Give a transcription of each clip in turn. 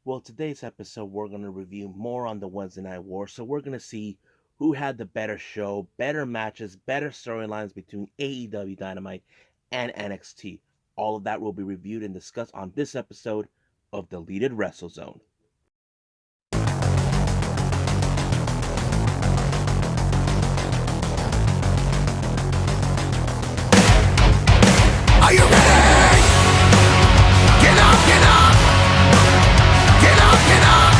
Well, today's episode, we're going to review more on the Wednesday Night War. So, we're going to see who had the better show, better matches, better storylines between AEW Dynamite and NXT. All of that will be reviewed and discussed on this episode of Deleted Wrestle Zone. Are you ready? Get up, get up! Get up, get up!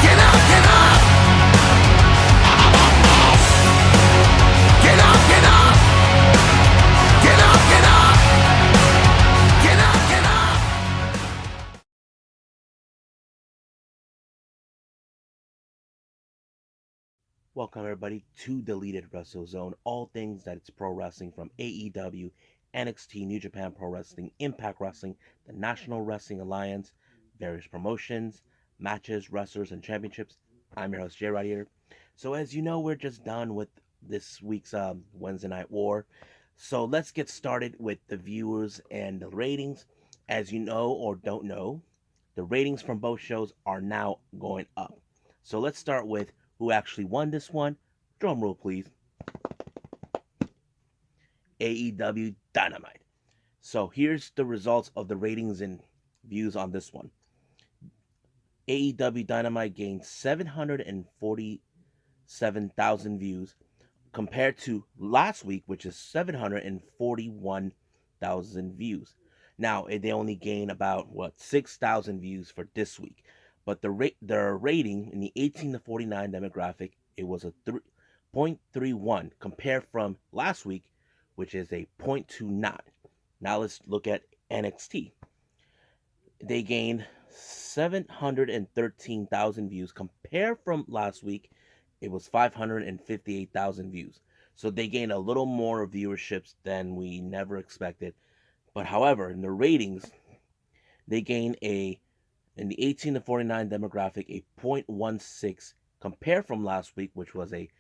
Get up, get up! Get up, get up! Get up, get up! Get up, get up! Welcome, everybody, to Deleted Wrestle Zone. All things that it's pro wrestling from AEW, NXT, New Japan Pro Wrestling, Impact Wrestling, the National Wrestling Alliance, various promotions, matches, wrestlers, and championships. I'm your host, Jay right here. So, as you know, we're just done with this week's Wednesday Night War. So, let's get started with the viewers and the ratings. As you know or don't know, the ratings from both shows are now going up. So, let's start with who actually won this one. Drum roll, please. AEW Dynamite. So here's the results of the ratings and views on this one. AEW Dynamite gained 747,000 views compared to last week, which is 741,000 views. Now they only gain about 6,000 views for this week, but their rating in the 18 to 49 demographic, it was a 0.31 compared from last week, which is a 0.29. Now let's look at NXT. They gained 713,000 views compared from last week. It was 558,000 views. So they gained a little more viewerships than we never expected. But however, in the ratings, they gained in the 18 to 49 demographic a 0.16 compared from last week, which was a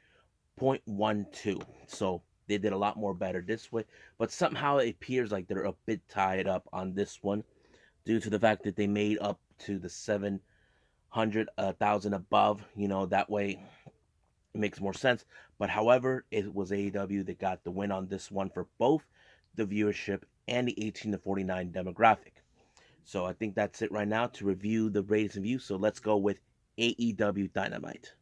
0.12. So they did a lot more better this way. But somehow it appears like they're a bit tied up on this one due to the fact that they made up to the 700,000 above. That way it makes more sense. But however, it was AEW that got the win on this one for both the viewership and the 18 to 49 demographic. So I think that's it right now to review the ratings and views. So let's go with AEW Dynamite.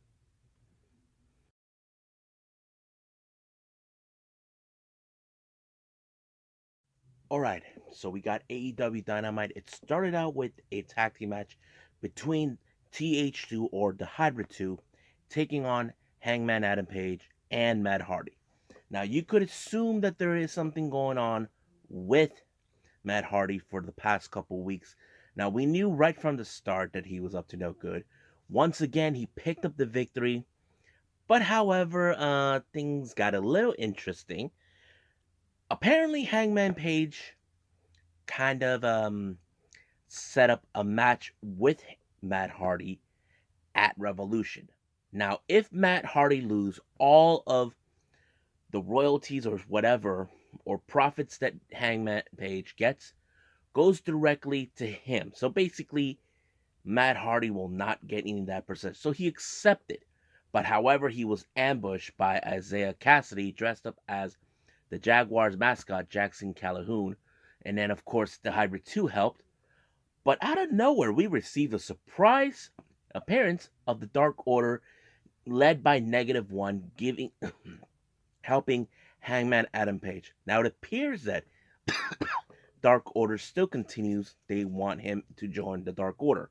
All right, so we got AEW Dynamite. It started out with a tag team match between TH2 or the Hybrid 2 taking on Hangman Adam Page and Matt Hardy. Now, you could assume that there is something going on with Matt Hardy for the past couple weeks. Now, we knew right from the start that he was up to no good. Once again, he picked up the victory, but however, things got a little interesting. Apparently, Hangman Page kind of set up a match with Matt Hardy at Revolution. Now, if Matt Hardy lose all of the royalties or whatever or profits that Hangman Page gets goes directly to him. So basically, Matt Hardy will not get any of that percentage. So he accepted. But however, he was ambushed by Isaiah Cassidy dressed up as the Jaguars mascot, Jackson Calhoun. And then, of course, the Hybrid 2 helped. But out of nowhere, we received a surprise appearance of the Dark Order led by Negative One, helping Hangman Adam Page. Now it appears that Dark Order still continues. They want him to join the Dark Order.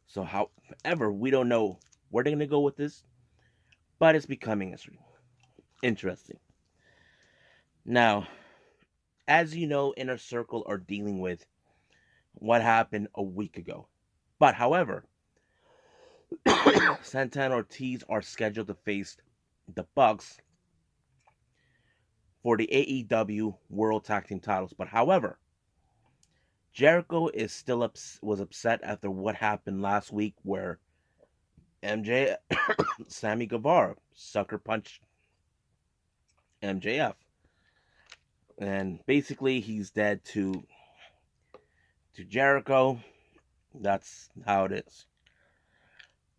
So, however, we don't know where they're going to go with this, but it's becoming interesting. Now, as you know, Inner Circle are dealing with what happened a week ago. But, however, Santana Ortiz are scheduled to face the Bucks for the AEW World Tag Team titles. But, however, Jericho is still was upset after what happened last week where MJ Sammy Guevara sucker punched MJF, and basically he's dead to Jericho. That's how it is.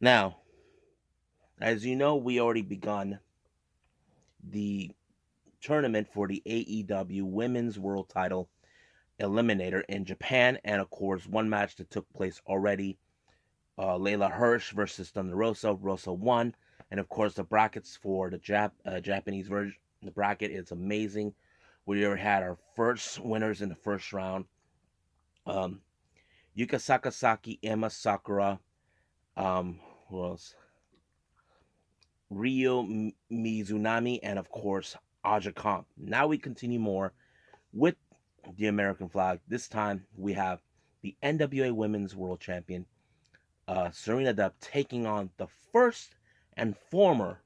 Now, as you know, we already begun the tournament for the AEW Women's World Title Eliminator in Japan, and of course, one match that took place already. Layla Hirsch versus Thunder Rosa. Rosa won, and of course, the brackets for the Japanese version. The bracket is amazing. We already had our first winners in the first round. Um, Yuka Sakazaki, Emma Sakura, who else? Ryo Mizunami, and of course Aja Kong. Now we continue more with the American flag. This time we have the NWA Women's World Champion Serena Deeb taking on the first and former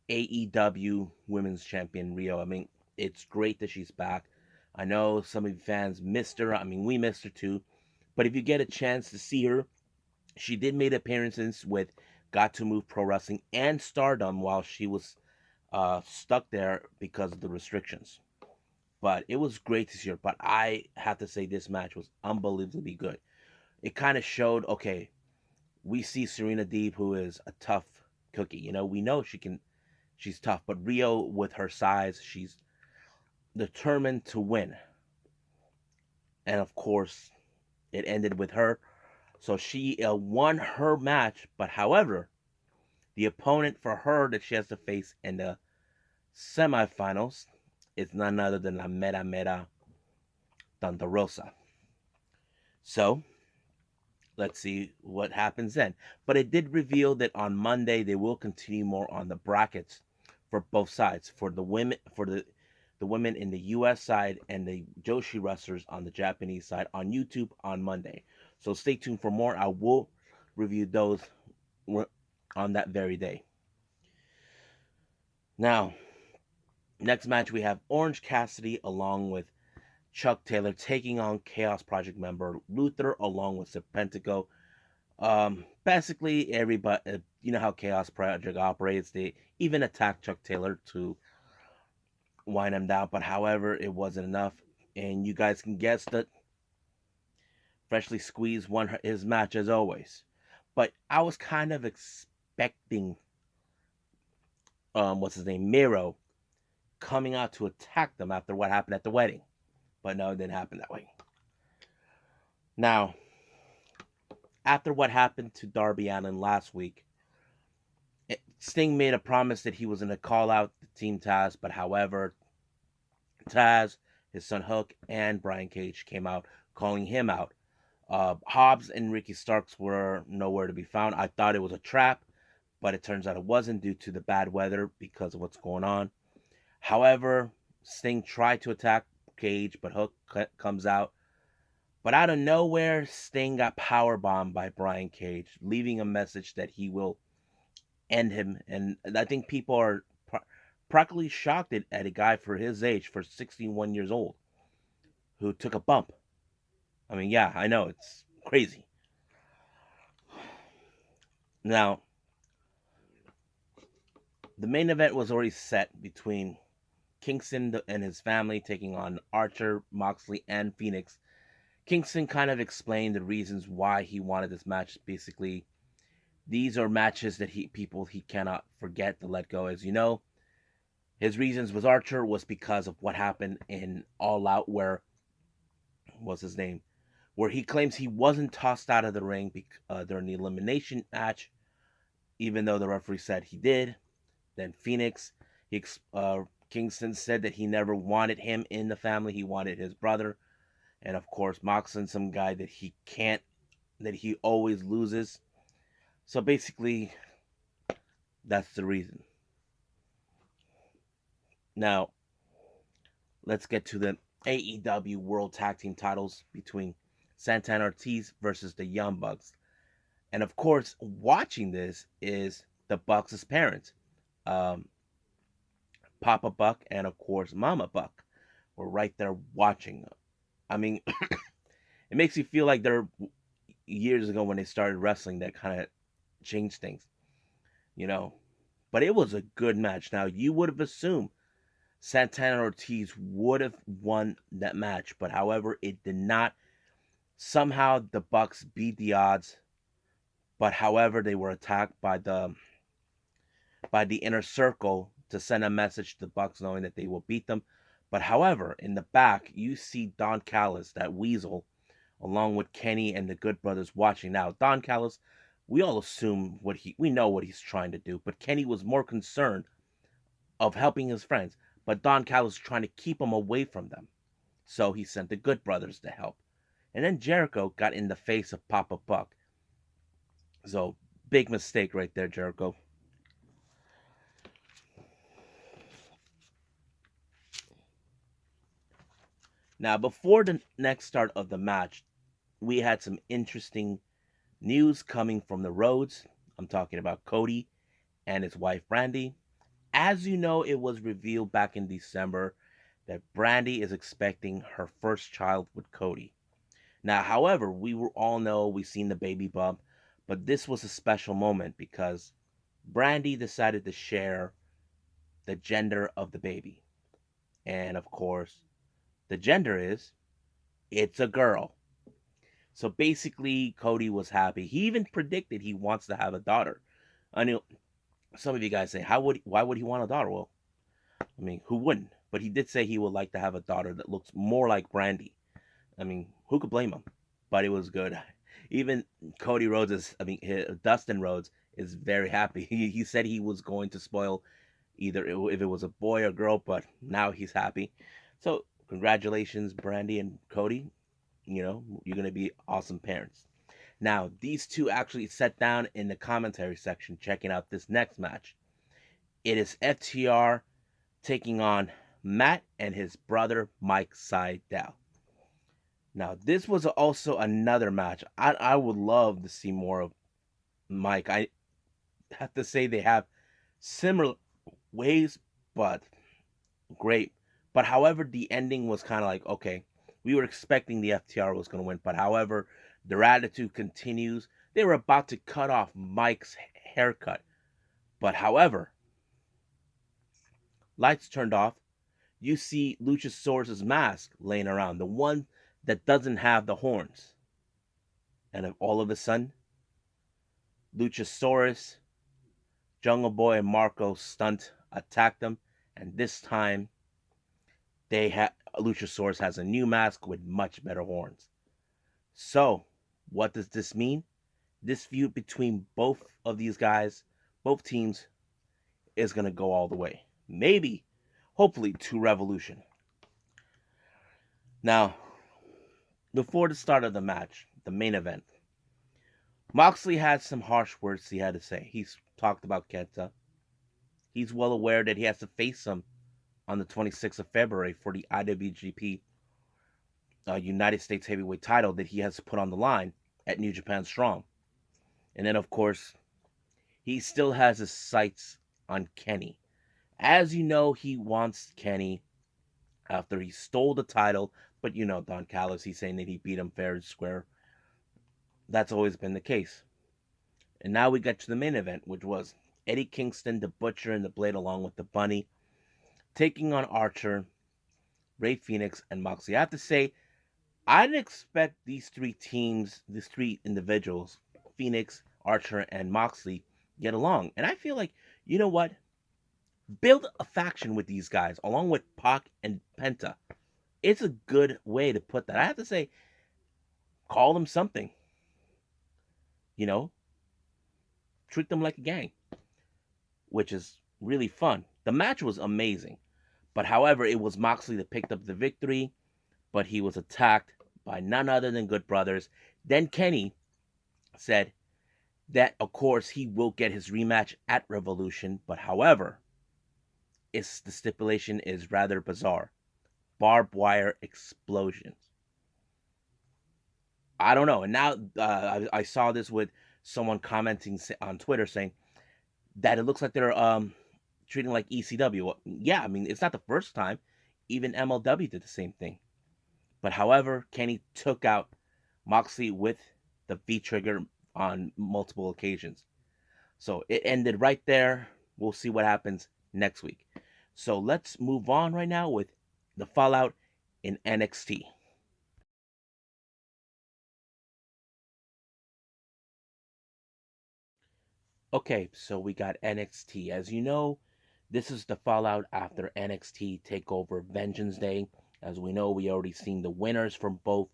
AEW Women's Champion Rio. I mean, it's great that she's back. I know some of you fans missed her. I mean, we missed her too. But if you get a chance to see her, she did make appearances with Got to Move Pro Wrestling and Stardom while she was stuck there because of the restrictions. But it was great to see her. But I have to say, this match was unbelievably good. It kind of showed, okay, we see Serena Deeb, who is a tough cookie. You know, we know she's tough. But Rio, with her size, she's determined to win. And of course, it ended with her. So she won her match. But however, the opponent for her that she has to face in the semifinals is none other than La Mera Mera Thunder Rosa. So let's see what happens then. But it did reveal that on Monday they will continue more on the brackets for both sides, for the women, for the women in the US side and the Joshi wrestlers on the Japanese side on YouTube on Monday. So stay tuned for more. I will review those on that very day. Now, next match we have Orange Cassidy along with Chuck Taylor taking on Chaos Project member Luther along with Serpentico. Basically, everybody, you know how Chaos Project operates. They even attacked Chuck Taylor to wind him down, but however, it wasn't enough. And you guys can guess that Freshly Squeezed won his match as always. But I was kind of expecting, what's his name, Miro, coming out to attack them after what happened at the wedding. But no, it didn't happen that way. Now, after what happened to Darby Allin last week, Sting made a promise that he was going to call out the Team Taz, but however, Taz, his son Hook, and Brian Cage came out calling him out. Hobbs and Ricky Starks were nowhere to be found. I thought it was a trap, but it turns out it wasn't due to the bad weather because of what's going on. However, Sting tried to attack Cage, but Hook comes out. But out of nowhere, Sting got powerbombed by Brian Cage, leaving a message that he will end him. And I think people are practically shocked at a guy for his age, for 61 years old, who took a bump. I mean, yeah, I know, it's crazy. Now, the main event was already set between Kingston and his family taking on Archer, Moxley, and Phoenix. Kingston kind of explained the reasons why he wanted this match. Basically, these are matches that he cannot forget to let go. As you know, his reasons with Archer was because of what happened in All Out, where what's his name, where he claims he wasn't tossed out of the ring during the elimination match, even though the referee said he did. Then Phoenix, Kingston said that he never wanted him in the family. He wanted his brother. And of course, Moxley, some guy that he always loses. So basically, that's the reason. Now, let's get to the AEW World Tag Team titles between Santana Ortiz versus the Young Bucks. And of course, watching this is the Bucks' parents, um, Papa Buck and of course Mama Buck, were right there watching. I mean, it makes you feel like they're years ago when they started wrestling that kind of changed things, you know. But it was a good match. Now, you would have assumed Santana Ortiz would have won that match, but however, it did not. Somehow the Bucks beat the odds, but however they were attacked by the inner circle to send a message to the Bucks knowing that they will beat them. But however, in the back, you see Don Callis, that weasel, along with Kenny and the Good Brothers watching. Now, Don Callis, we all assume we know what he's trying to do, but Kenny was more concerned of helping his friends. But Don Callis was trying to keep him away from them. So he sent the Good Brothers to help. And then Jericho got in the face of Papa Buck. So big mistake right there, Jericho. Now, before the next start of the match, we had some interesting news coming from the roads. I'm talking about Cody and his wife Brandy. As you know, it was revealed back in December that Brandy is expecting her first child with Cody. Now, however, we all know we've seen the baby bump, but this was a special moment because Brandy decided to share the gender of the baby. And of course, the gender is it's a girl. So basically, Cody was happy. He even predicted he wants to have a daughter. I know some of you guys say, why would he want a daughter? Well, I mean, who wouldn't? But he did say he would like to have a daughter that looks more like Brandy. I mean, who could blame him? But it was good. Even Cody Rhodes Dustin Rhodes is very happy. He said he was going to spoil either if it was a boy or girl, but now he's happy. So congratulations, Brandy and Cody. You're gonna be awesome parents. Now, these two actually sat down in the commentary section checking out this next match. It is FTR taking on Matt and his brother Mike Sydal. Now, this was also another match. I would love to see more of Mike. I have to say they have similar ways, but great. But however, the ending was kind of like, okay, we were expecting the FTR was going to win, but however, their attitude continues. They were about to cut off Mike's haircut. But however, lights turned off. You see Luchasaurus' mask laying around, the one that doesn't have the horns. And all of a sudden, Luchasaurus, Jungle Boy, and Marco Stunt attacked them. And this time, Luchasaurus has a new mask with much better horns. So, what does this mean? This feud between both of these guys, both teams, is going to go all the way. Maybe, hopefully, to Revolution. Now, before the start of the match, the main event, Moxley had some harsh words he had to say. He's talked about Kenta. He's well aware that he has to face him on the 26th of February for the IWGP United States Heavyweight title that he has to put on the line at New Japan Strong. And then, of course, he still has his sights on Kenny. As you know, he wants Kenny after he stole the title, but you know, Don Callis, he's saying that he beat him fair and square. That's always been the case. And now we get to the main event, which was Eddie Kingston, the Butcher, and the Blade, along with the Bunny, taking on Archer, Ray Phoenix, and Moxley. I have to say, I didn't expect these three individuals, Phoenix, Archer, and Moxley, get along. And I feel like, you know what? Build a faction with these guys, along with Pac and Penta. It's a good way to put that. I have to say, call them something. You know, treat them like a gang, which is really fun. The match was amazing. But however, it was Moxley that picked up the victory, but he was attacked by none other than Good Brothers. Then Kenny said that, of course, he will get his rematch at Revolution, but however, the stipulation is rather bizarre. Barbed wire explosions. I don't know. And now I saw this with someone commenting on Twitter saying that it looks like they're treating like ECW. Well, yeah, I mean, it's not the first time. Even MLW did the same thing. But however, Kenny took out Moxley with the V trigger on multiple occasions. So it ended right there. We'll see what happens next week. So let's move on right now with the fallout in NXT. Okay, so we got NXT. As you know, this is the fallout after NXT Takeover Vengeance Day. As we know, we already seen the winners from both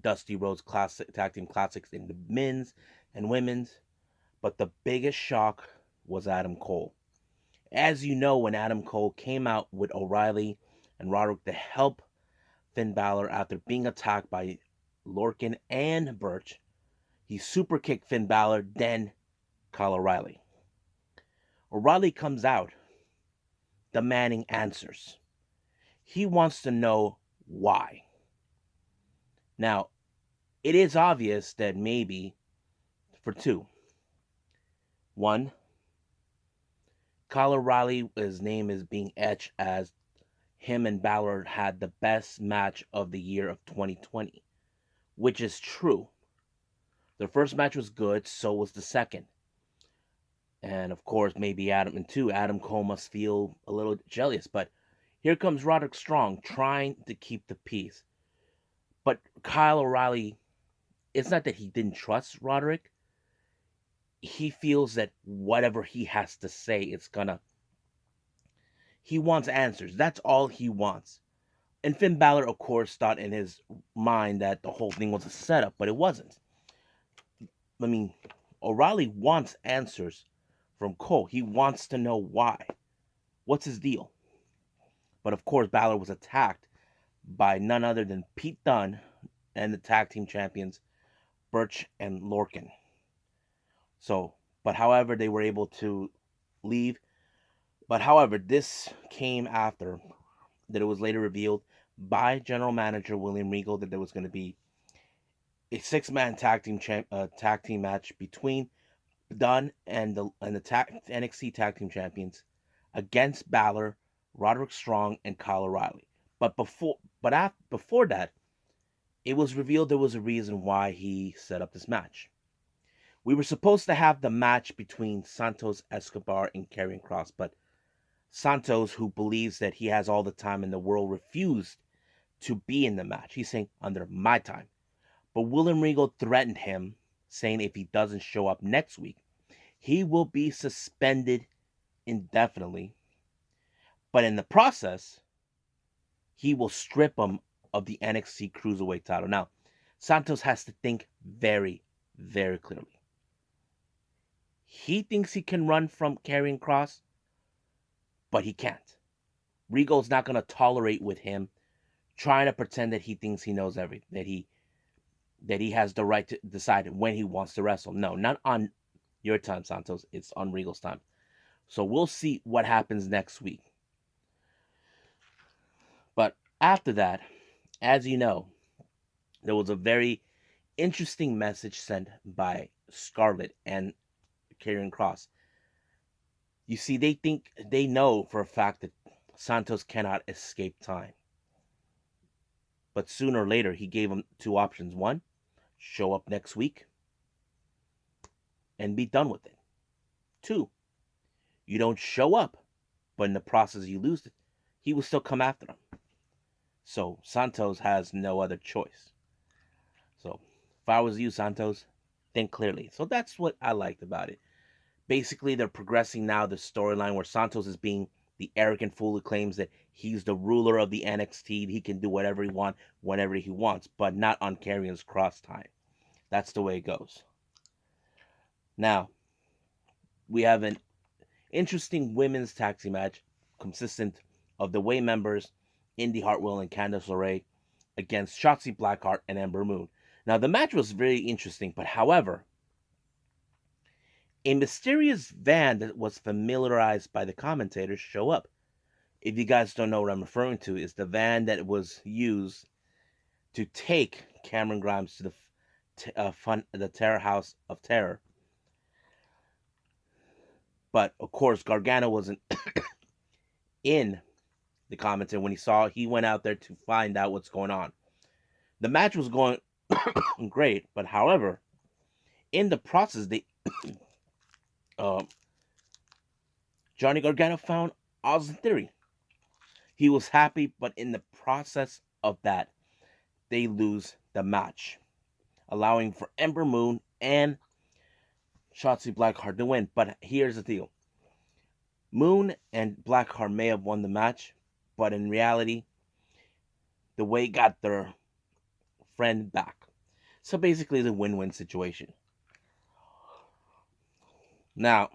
Dusty Rhodes Classic Tag Team Classics in the men's and women's. But the biggest shock was Adam Cole. As you know, when Adam Cole came out with O'Reilly and Roderick to help Finn Balor after being attacked by Lorcan and Birch, he super kicked Finn Balor, then Kyle O'Reilly. O'Reilly comes out demanding answers. He wants to know why. Now, it is obvious that maybe for two. One, Kyle O'Reilly, his name is being etched as him and Balor had the best match of the year of 2020, which is true. The first match was good, so was the second. And of course, maybe Adam Cole must feel a little jealous. But here comes Roderick Strong trying to keep the peace. But Kyle O'Reilly, it's not that he didn't trust Roderick. He feels that whatever he has to say, he wants answers. That's all he wants. And Finn Balor, of course, thought in his mind that the whole thing was a setup, but it wasn't. I mean, O'Reilly wants answers from Cole. He wants to know why. What's his deal? But of course, Balor was attacked by none other than Pete Dunne and the tag team champions, Birch and Lorcan. So, but however, they were able to leave. But however, this came after that it was later revealed by general manager William Regal that there was going to be a six-man tag team match between Dunn and the NXT tag team champions against Balor, Roderick Strong, and Kyle O'Reilly. Before that, it was revealed there was a reason why he set up this match. We were supposed to have the match between Santos Escobar and Karrion Kross, but Santos, who believes that he has all the time in the world, refused to be in the match. He's saying, under my time. But William Regal threatened him, saying if he doesn't show up next week, he will be suspended indefinitely. But in the process, he will strip him of the NXT Cruiserweight title. Now, Santos has to think very, very clearly. He thinks he can run from Karrion Kross, but he can't. Regal's not going to tolerate with him trying to pretend that he thinks he knows everything, that he has the right to decide when he wants to wrestle. No, not on your time, Santos. It's on Regal's time. So we'll see what happens next week. But after that, as you know, there was a very interesting message sent by Scarlett and Karrion Kross. You see, they know for a fact that Santos cannot escape time. But sooner or later, he gave them two options. One, show up next week and be done with it. Two, you don't show up, but in the process you lose it, he will still come after them. So Santos has no other choice. So if I was you, Santos, think clearly. So that's what I liked about it. Basically, they're progressing now the storyline where Santos is being the arrogant fool who claims that he's the ruler of the NXT. He can do whatever he wants, whenever he wants, but not on Karrion's Kross time. That's the way it goes. Now, we have an interesting women's tag team match consistent of the Way members, Indy Hartwell and Candice LeRae, against Shotzi Blackheart and Ember Moon. Now, the match was very interesting, but however, a mysterious van that was familiarized by the commentators show up. If you guys don't know what I'm referring to, is the van that was used to take Cameron Grimes to the Terror House of Terror. But of course, Gargano wasn't in the commentary when he went out there to find out what's going on. The match was going great, but however, in the process, Johnny Gargano found Austin Theory. He was happy, but in the process of that, they lose the match, allowing for Ember Moon and Shotzi Blackheart to win. But here's the deal: Moon and Blackheart may have won the match, but in reality, the Way got their friend back. So basically, it's a win-win situation. Now,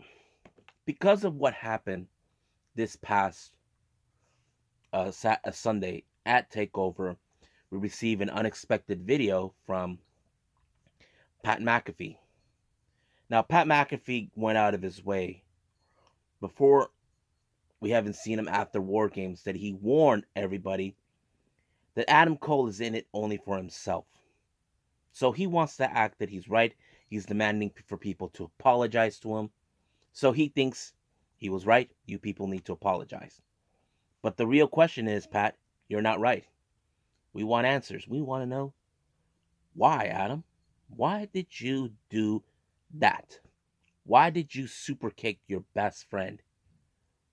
because of what happened this past Sunday at Takeover, we received an unexpected video from Pat McAfee. Now, Pat McAfee went out of his way before. We haven't seen him after War Games that he warned everybody that Adam Cole is in it only for himself. So he wants to act that he's right. He's demanding for people to apologize to him. So he thinks he was right. You people need to apologize. But the real question is, Pat, you're not right. We want answers. We want to know why, Adam. Why did you do that? Why did you super kick your best friend?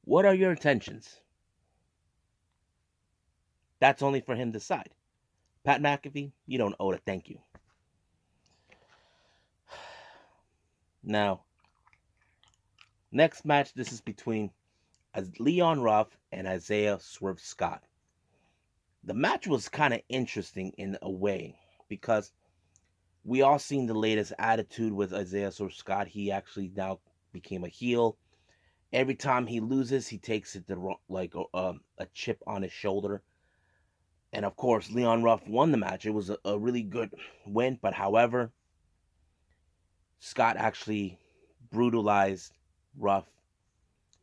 What are your intentions? That's only for him to decide. Pat McAfee, you don't owe a thank you. Now, next match, this is between Leon Ruff and Isaiah Swerve Scott. The match was kind of interesting in a way because we all seen the latest attitude with Isaiah Swerve Scott. He actually now became a heel. Every time he loses, he takes it like a chip on his shoulder. And of course, Leon Ruff won the match. It was a really good win, but however, Scott actually brutalized Ruff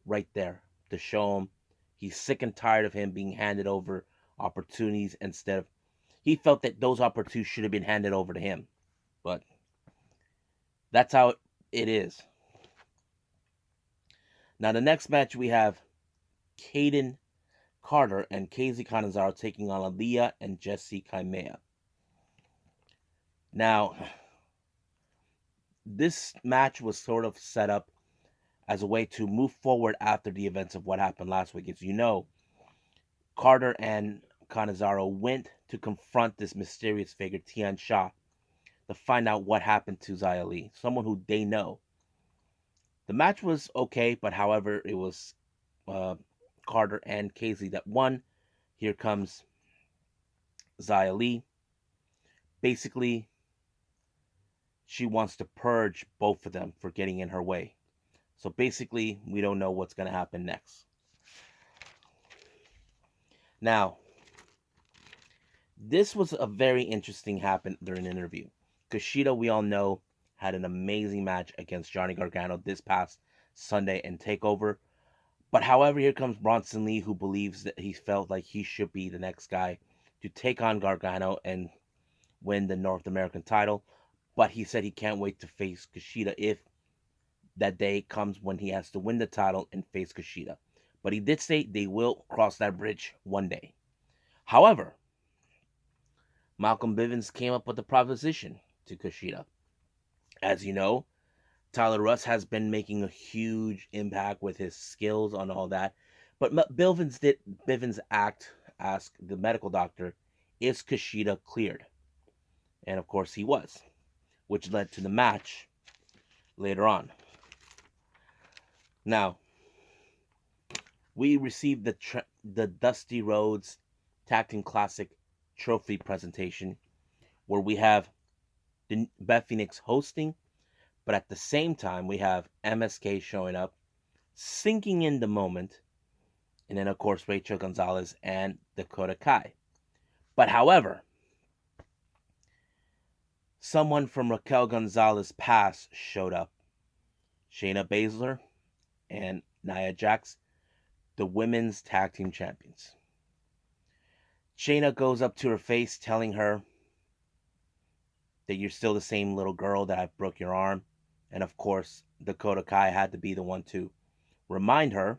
right there to show him he's sick and tired of him being handed over opportunities instead of he felt that those opportunities should have been handed over to him. But that's how it is. Now the next match we have Caden Carter and Casey Canizaro taking on Aaliyah and Jesse Kaimea. Now, this match was sort of set up as a way to move forward after the events of what happened last week. As you know, Carter and Canizaro went to confront this mysterious figure, Tian Sha, to find out what happened to Xia Li, someone who they know. The match was okay, but however, it was Carter and Casey that won. Here comes Xia Li. Basically, she wants to purge both of them for getting in her way. So basically, we don't know what's going to happen next. Now, this was a very interesting happen during an interview. Kushida, we all know, had an amazing match against Johnny Gargano this past Sunday in TakeOver. But however, here comes Bronson Lee, who believes that he felt like he should be the next guy to take on Gargano and win the North American title. But he said he can't wait to face Kushida if that day comes when he has to win the title and face Kushida. But he did say they will cross that bridge one day. However, Malcolm Bivens came up with a proposition to Kushida. As you know, Tyler Russ has been making a huge impact with his skills on all that. But Bivens ask the medical doctor, is Kushida cleared? And of course he was, which led to the match later on. Now, we received the Dusty Rhodes Tag Team Classic trophy presentation, where we have Beth Phoenix hosting, but at the same time we have MSK showing up, sinking in the moment, and then of course Rachel Gonzalez and Dakota Kai. But however, someone from Raquel Gonzalez's past showed up. Shayna Baszler and Nia Jax, the women's tag team champions. Shayna goes up to her face telling her that you're still the same little girl that I broke your arm. And of course, Dakota Kai had to be the one to remind her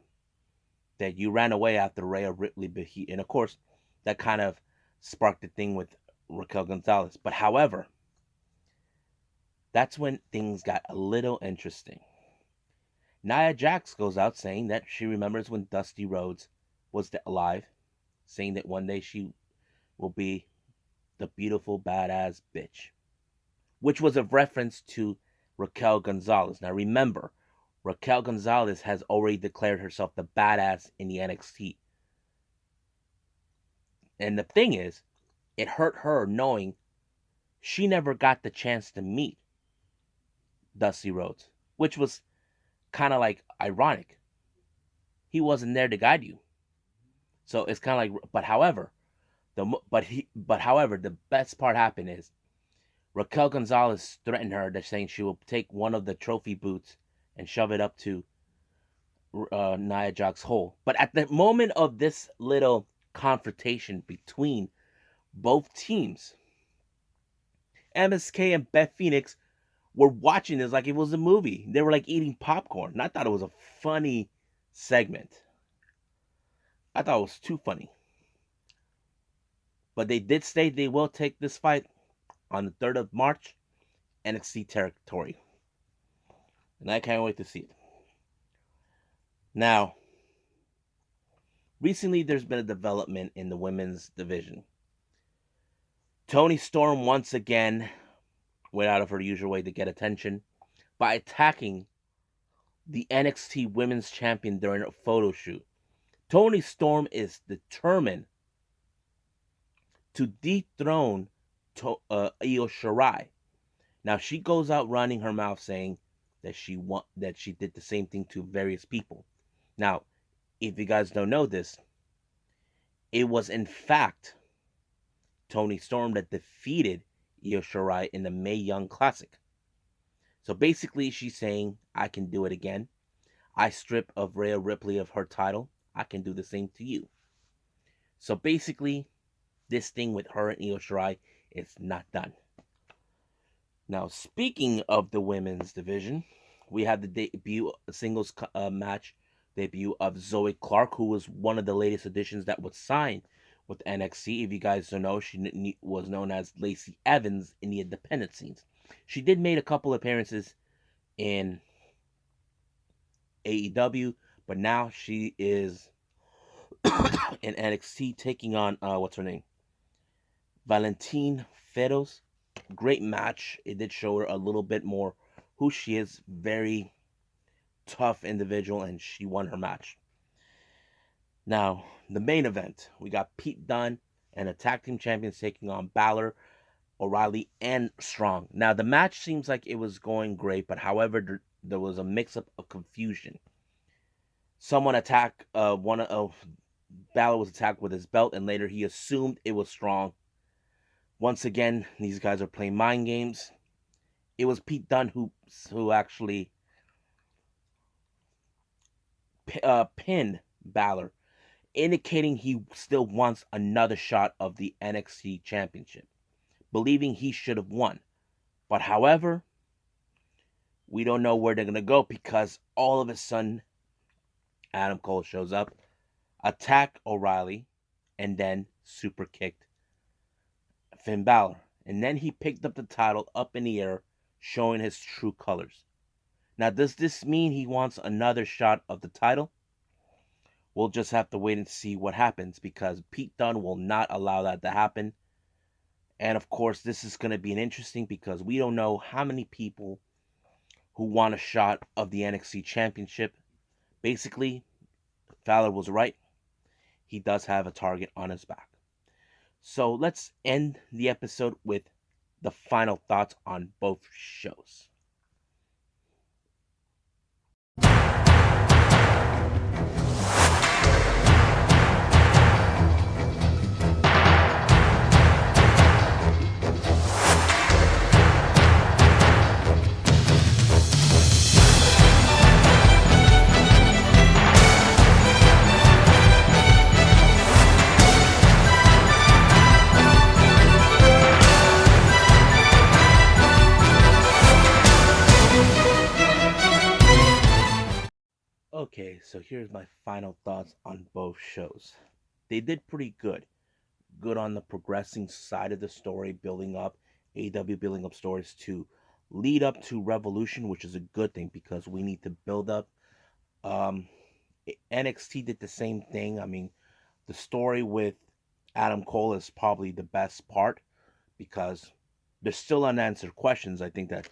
that you ran away after Rhea Ripley. And of course, that kind of sparked the thing with Raquel Gonzalez. But however, that's when things got a little interesting. Nia Jax goes out saying that she remembers when Dusty Rhodes was alive, saying that one day she will be the beautiful badass bitch, which was a reference to Raquel Gonzalez. Now remember, Raquel Gonzalez has already declared herself the badass in the NXT. And the thing is, it hurt her knowing she never got the chance to meet Dusty Rhodes, which was kind of like ironic. He wasn't there to guide you. So it's kind of like, however, the best part happened is Raquel Gonzalez threatened her, saying she will take one of the trophy boots and shove it up to Nia Jax's hole. But at the moment of this little confrontation between both teams, MSK and Beth Phoenix were watching this like it was a movie. They were like eating popcorn. And I thought it was a funny segment. I thought it was too funny. But they did state they will take this fight on the 3rd of March, NXT territory. And I can't wait to see it. Now, recently there's been a development in the women's division. Toni Storm once again went out of her usual way to get attention by attacking the NXT Women's Champion during a photo shoot. Toni Storm is determined to dethrone Io Shirai. Now she goes out running her mouth saying that she did the same thing to various people. Now, if you guys don't know this, it was in fact Toni Storm that defeated Io Shirai in the Mae Young Classic. So basically, she's saying, I can do it again. I strip of Rhea Ripley of her title. I can do the same to you. So basically, this thing with her and Io Shirai is not done. Now, speaking of the women's division, we had the debut singles match debut of Zoe Clark, who was one of the latest additions that was signed with NXT. If you guys don't know, she was known as Lacey Evans in the independent scenes. She did make a couple appearances in AEW, but now she is in NXT taking on what's her name, Valentine Fedos. Great match. It did show her a little bit more who she is. Very tough individual, and she won her match. Now, the main event, we got Pete Dunne and the tag team champions taking on Balor, O'Reilly, and Strong. Now, the match seems like it was going great, but however, there was a mix-up of confusion. Someone attacked one of Balor was attacked with his belt, and later he assumed it was Strong. Once again, these guys are playing mind games. It was Pete Dunne who actually pinned Balor, indicating he still wants another shot of the NXT Championship, believing he should have won. But however, we don't know where they're going to go because all of a sudden, Adam Cole shows up, attacked O'Reilly, and then super kicked Finn Balor. And then he picked up the title up in the air, showing his true colors. Now, does this mean he wants another shot of the title? We'll just have to wait and see what happens because Pete Dunne will not allow that to happen. And of course, this is going to be an interesting because we don't know how many people who want a shot of the NXT Championship. Basically, Fowler was right. He does have a target on his back. So let's end the episode with the final thoughts on both shows. Okay, so here's my final thoughts on both shows. They did pretty good. Good on the progressing side of the story, building up AW building up stories to lead up to Revolution, which is a good thing because we need to build up. Um, NXT did the same thing. I mean, the story with Adam Cole is probably the best part because there's still unanswered questions. I think that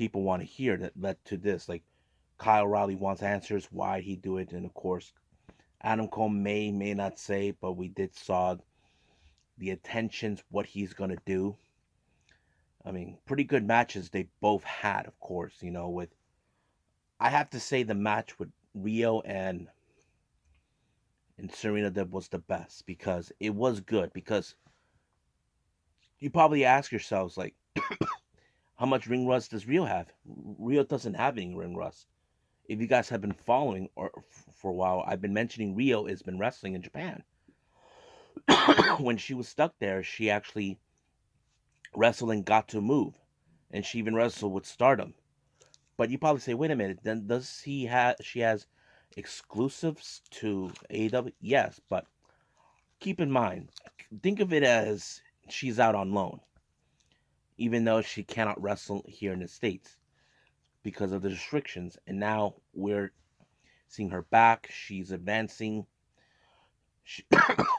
people want to hear that led to this. Like Kyle Riley wants answers why he do it, and of course Adam Cole may not say, but we did saw the intentions, what he's gonna do. I mean, pretty good matches they both had, of course. With I have to say the match with Rio and Serena that was the best because it was good. Because you probably ask yourselves like, how much ring rust does Rio have? Rio doesn't have any ring rust. If you guys have been following or for a while, I've been mentioning Rio has been wrestling in Japan. When she was stuck there, she actually wrestled and got to move, and she even wrestled with Stardom. But you probably say, wait a minute, then does he have? She has exclusives to AEW? Yes, but keep in mind, think of it as she's out on loan, even though she cannot wrestle here in the States because of the restrictions. And now we're seeing her back. She's advancing. She,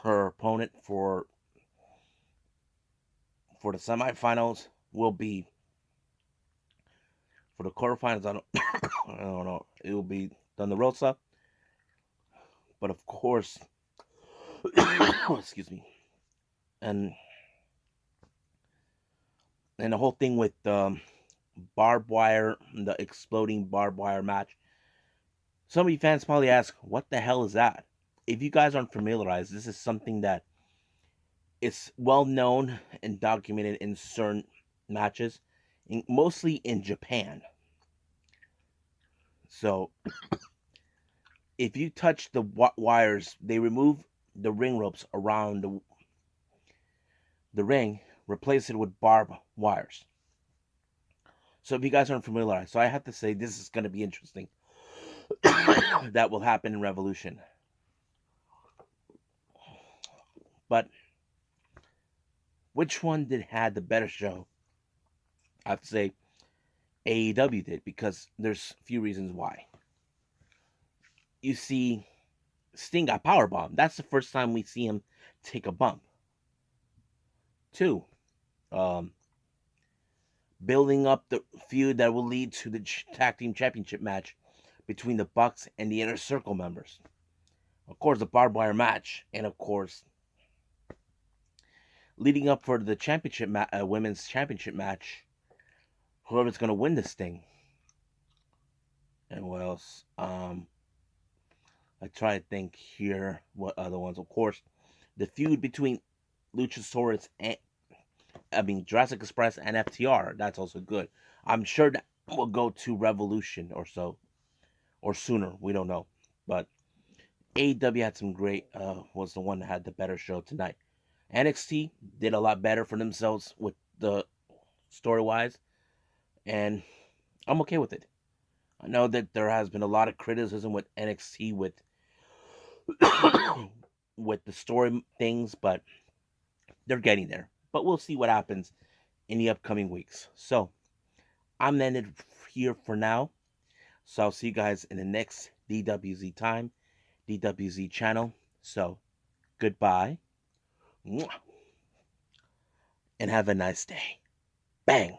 her opponent for the semifinals will be for the quarterfinals. I don't know. It will be Thunder Rosa, but of course, excuse me, and the whole thing with barbed wire, the exploding barbed wire match. Some of you fans probably ask, "What the hell is that?" If you guys aren't familiarized, this is something that is well known and documented in certain matches, mostly in Japan. So if you touch the wires, they remove the ring ropes around the ring, replace it with barbed wires. So if you guys aren't familiarized, so I have to say this is going to be interesting. That will happen in Revolution. But which one did had the better show? I have to say AEW did because there's a few reasons why. You see, Sting got powerbomb. That's the first time we see him take a bump. Two, um, building up the feud that will lead to the tag team championship match between the Bucks and the Inner Circle members. Of course, the barbed wire match, and of course, leading up for the championship women's championship match. Whoever's gonna win this thing, and what else? I try to think here. What other ones? Of course, the feud between Luchasaurus and Jurassic Express and FTR. That's also good. I'm sure that will go to Revolution or so, or sooner. We don't know, but AEW had some great. Was the one that had the better show tonight. NXT did a lot better for themselves with the story wise, and I'm okay with it. I know that there has been a lot of criticism with NXT with the story things, but they're getting there. But we'll see what happens in the upcoming weeks. So I'm ended here for now. So I'll see you guys in the next DWZ time, DWZ channel. So goodbye and have a nice day. Bang.